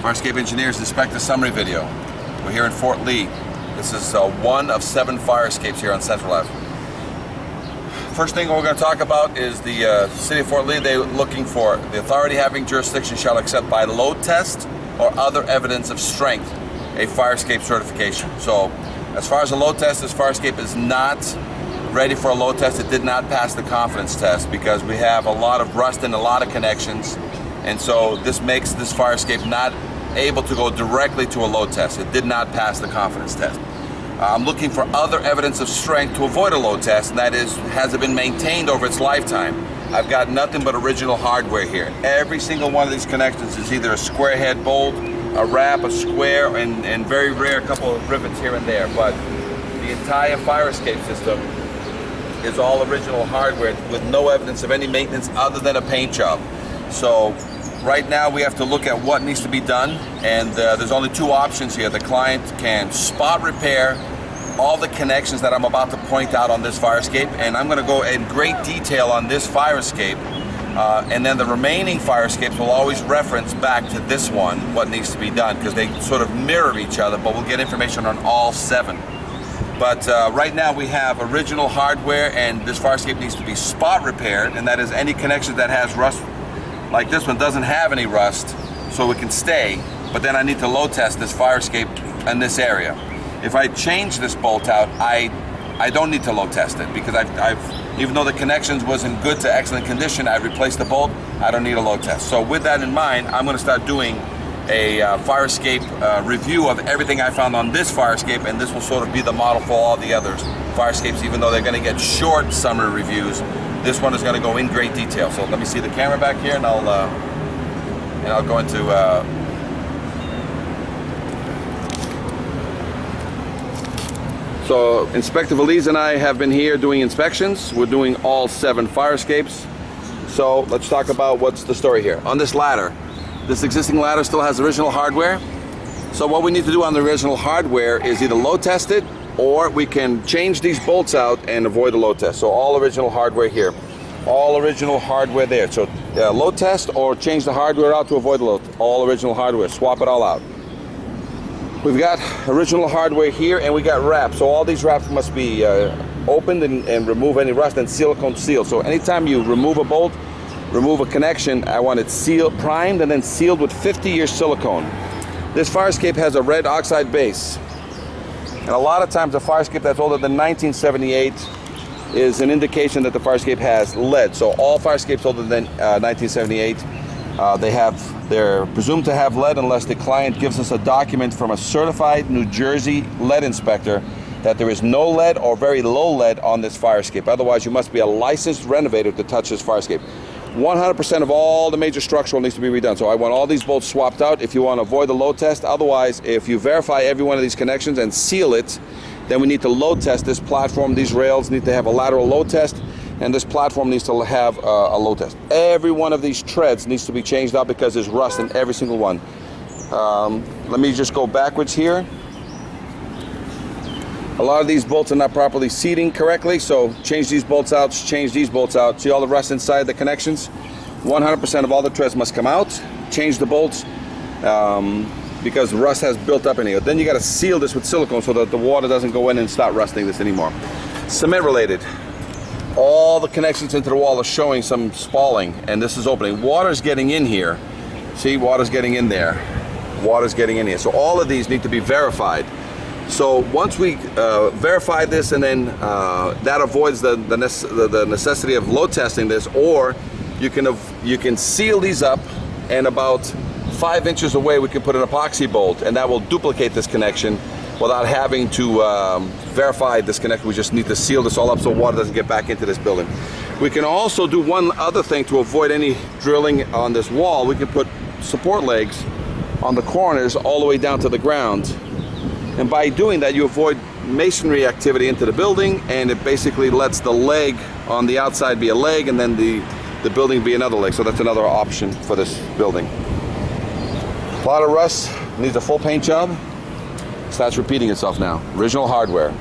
Farescape Engineers Inspector Summary Video. We're here in Fort Lee. This is one of 7 fire escapes here on Central Ave. First thing we're going to talk about is the City of Fort Lee. They're looking for the authority having jurisdiction shall accept by load test or other evidence of strength a fire escape certification. So as far as a load test, this fire escape is not ready for a load test. It did not pass the confidence test because we have a lot of rust and a lot of connections, and so this makes this fire escape not able to go directly to a load test. It did not pass the confidence test. I'm looking for other evidence of strength to avoid a load test, and that is, has it been maintained over its lifetime? I've got nothing but original hardware here. Every single one of these connections is either a square head bolt, a wrap, a square, and very rare a couple of rivets here and there, but the entire fire escape system is all original hardware with no evidence of any maintenance other than a paint job. So right now we have to look at what needs to be done, and there's only 2 options here. The client can spot repair all the connections that I'm about to point out on this fire escape, and I'm going to go in great detail on this fire escape, and then the remaining fire escapes will always reference back to this one, what needs to be done, because they sort of mirror each other, but we'll get information on all 7. But right now we have original hardware, and this fire escape needs to be spot repaired, and that is any connection that has rust. Like this one doesn't have any rust, so it can stay, but then I need to load test this fire escape in this area. If I change this bolt out, I don't need to load test it, because I've even though the connections was in good to excellent condition, I've replaced the bolt, I don't need a load test. So with that in mind, I'm going to start doing a fire escape review of everything I found on this fire escape, and this will sort of be the model for all the others fire escapes, even though they're going to get short summary reviews. This one is going to go in great detail. So let me see the camera back here, and I'll go into So Inspector Valise and I have been here doing inspections. We're doing all 7 fire escapes. So let's talk about what's the story here. On this ladder, this existing ladder still has original hardware. So what we need to do on the original hardware is either load test it, or we can change these bolts out and avoid a load test. So all original hardware here. All original hardware there. So load test or change the hardware out to avoid the load. All original hardware. Swap it all out. We've got original hardware here, and we got wraps. So all these wraps must be opened and remove any rust, and silicone sealed. So anytime you remove a bolt, remove a connection, I want it sealed, primed, and then sealed with 50-year silicone. This fire escape has a red oxide base. And a lot of times a fire escape that's older than 1978 is an indication that the fire escape has lead. So all fire escapes older than 1978, they're presumed to have lead unless the client gives us a document from a certified New Jersey lead inspector that there is no lead or very low lead on this fire escape. Otherwise, you must be a licensed renovator to touch this fire escape. 100% of all the major structural needs to be redone. So I want all these bolts swapped out if you want to avoid the load test. Otherwise, if you verify every one of these connections and seal it, then we need to load test this platform. These rails need to have a lateral load test, and this platform needs to have a load test. Every one of these treads needs to be changed out because there's rust in every single one. Let me just go backwards here. A lot of these bolts are not properly seating correctly, so change these bolts out, change these bolts out. See all the rust inside the connections? 100% of all the treads must come out. Change the bolts because rust has built up in here. Then you got to seal this with silicone so that the water doesn't go in and start rusting this anymore. Cement related. All the connections into the wall are showing some spalling, and this is opening. Water's getting in here. See, water's getting in there. Water's getting in here. So all of these need to be verified. So once we verify this, and then that avoids the necessity of load testing this, or you can seal these up, and about 5 inches away we can put an epoxy bolt, and that will duplicate this connection, without having to verify this connection. We just need to seal this all up so water doesn't get back into this building. We can also do one other thing to avoid any drilling on this wall. We can put support legs on the corners all the way down to the ground. And by doing that, you avoid masonry activity into the building, and it basically lets the leg on the outside be a leg and then the building be another leg. So that's another option for this building. A lot of rust, needs a full paint job. Starts repeating itself now. Original hardware.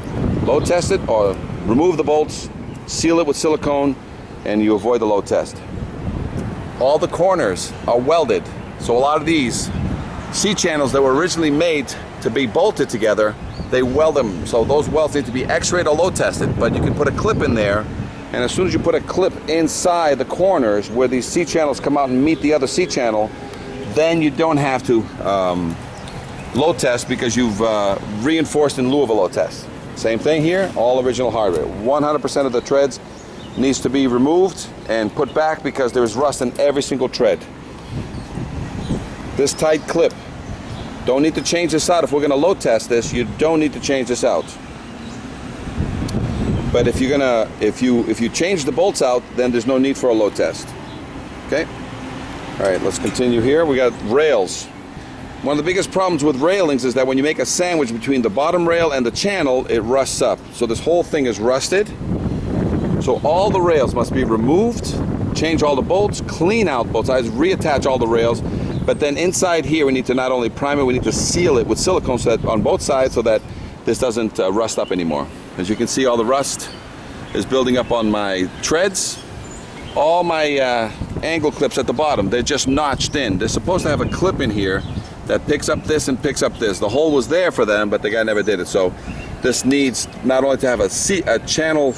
Load test it or remove the bolts, seal it with silicone, and you avoid the load test. All the corners are welded. So a lot of these C-channels that were originally made to be bolted together, they weld them. So those welds need to be x-rayed or load tested, but you can put a clip in there, and as soon as you put a clip inside the corners where these C-channels come out and meet the other C-channel, then you don't have to load test because you've reinforced in lieu of a load test. Same thing here, all original hardware. 100% of the treads needs to be removed and put back because there is rust in every single tread. This tight clip, don't need to change this out. If we're going to load test this, you don't need to change this out. But if you're gonna, if you change the bolts out, then there's no need for a load test. Okay. All right, let's continue here. We got rails. One of the biggest problems with railings is that when you make a sandwich between the bottom rail and the channel, it rusts up. So this whole thing is rusted. So all the rails must be removed, change all the bolts, clean out both sides, reattach all the rails. But then inside here, we need to not only prime it, we need to seal it with silicone so that on both sides so that this doesn't rust up anymore. As you can see, all the rust is building up on my treads. All my angle clips at the bottom, they're just notched in. They're supposed to have a clip in here that picks up this and picks up this. The hole was there for them, but the guy never did it. So this needs not only to have a channel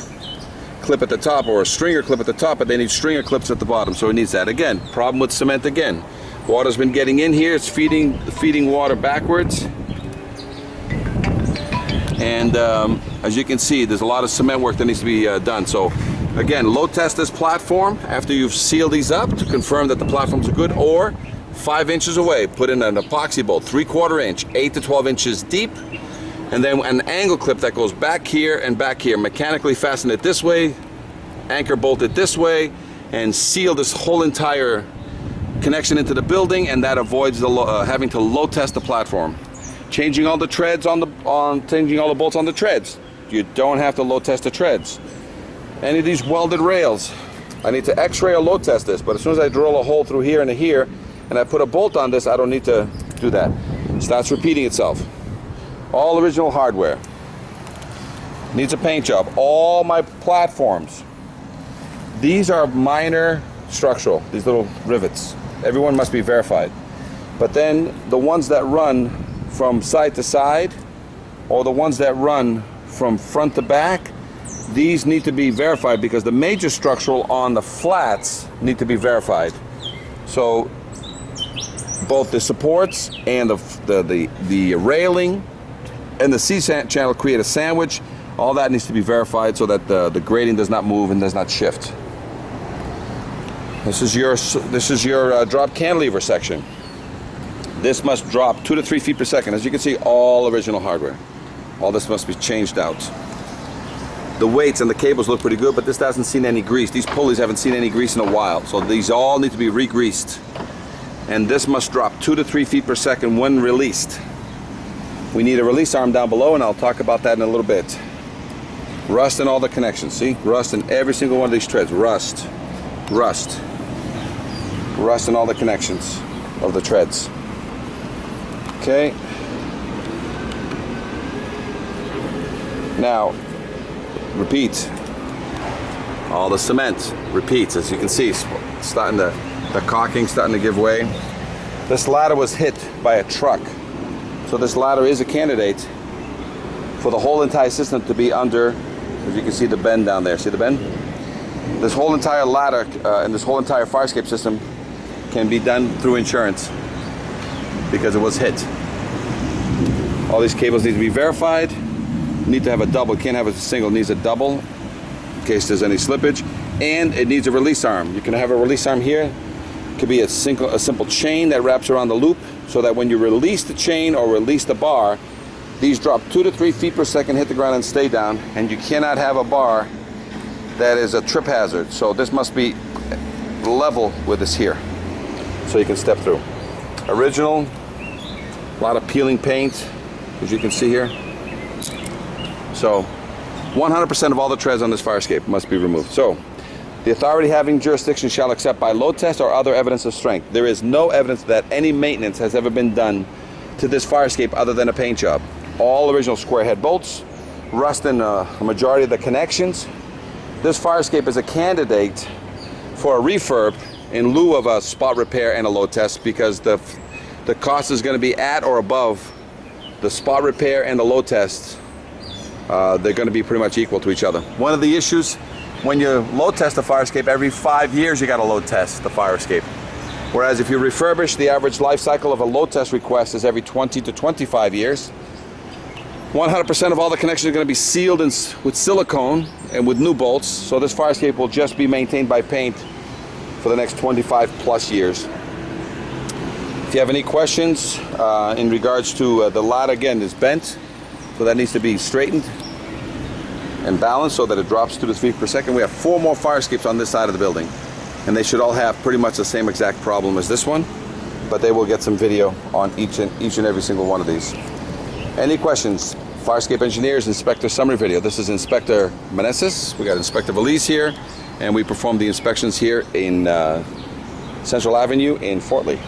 clip at the top or a stringer clip at the top, but they need stringer clips at the bottom. So it needs that. Again, problem with cement again. Water's been getting in here. It's feeding water backwards. And as you can see, there's a lot of cement work that needs to be done. So again, load test this platform after you've sealed these up to confirm that the platforms are good, or 5 inches away, put in an epoxy bolt, 3/4 inch, 8 to 12 inches deep, and then an angle clip that goes back here and back here. Mechanically fasten it this way, anchor bolt it this way, and seal this whole entire connection into the building, and that avoids the having to load test the platform. Changing all the treads changing all the bolts on the treads. You don't have to load test the treads. Any of these welded rails, I need to x-ray or load test this, but as soon as I drill a hole through here and here, and I put a bolt on this, I don't need to do that. It starts repeating itself. All original hardware. Needs a paint job. All my platforms. These are minor structural, these little rivets. Everyone must be verified. But then the ones that run from side to side, or the ones that run from front to back, these need to be verified because the major structural on the flats need to be verified. So both the supports and the railing and the C-channel create a sandwich. All that needs to be verified so that the grading does not move and does not shift. This is your drop cantilever section. This must drop 2 to 3 feet per second. As you can see, all original hardware. All this must be changed out. The weights and the cables look pretty good, but this hasn't seen any grease. These pulleys haven't seen any grease in a while, so these all need to be re-greased. And this must drop 2 to 3 feet per second when released. We need a release arm down below, and I'll talk about that in a little bit. Rust in all the connections. See? Rust in every single one of these treads. Rust. Rust. Rust in all the connections of the treads. Okay. Now, repeat. All the cement repeats, as you can see. Starting the caulking starting to give way. This ladder was hit by a truck. So this ladder is a candidate for the whole entire system to be under, as you can see the bend down there. See the bend? This whole entire ladder and this whole entire fire escape system can be done through insurance because it was hit. All these cables need to be verified. Need to have a double. Can't have a single. It needs a double in case there's any slippage. And it needs a release arm. You can have a release arm here. It could be a simple chain that wraps around the loop so that when you release the chain or release the bar, These drop 2 to 3 feet per second, hit the ground and stay down, and you cannot have a bar that is a trip hazard. So this must be level with this here, so you can step through. Original, a lot of peeling paint, as you can see here. So 100% of all the treads on this fire escape must be removed. So the authority having jurisdiction shall accept by load test or other evidence of strength. There is no evidence that any maintenance has ever been done to this fire escape other than a paint job. All original square head bolts, rust in a majority of the connections. This fire escape is a candidate for a refurb in lieu of a spot repair and a load test, because the cost is going to be at or above the spot repair and the load test. They're going to be pretty much equal to each other. One of the issues, when you load test a fire escape, every 5 years you got to load test the fire escape. Whereas if you refurbish, the average life cycle of a load test request is every 20 to 25 years. 100% of all the connections are going to be sealed with silicone and with new bolts, so this fire escape will just be maintained by paint for the next 25 plus years. If you have any questions in regards to the ladder, again, is bent, so that needs to be straightened and balanced so that it drops 2 to 3 feet per second. We have 4 more fire escapes on this side of the building, and they should all have pretty much the same exact problem as this one, but they will get some video on each and every single one of these. Any questions? Fire escape engineers, inspector summary video. This is Inspector Meneses. We got Inspector Valise here, and we perform the inspections here in Central Avenue in Fort Lee.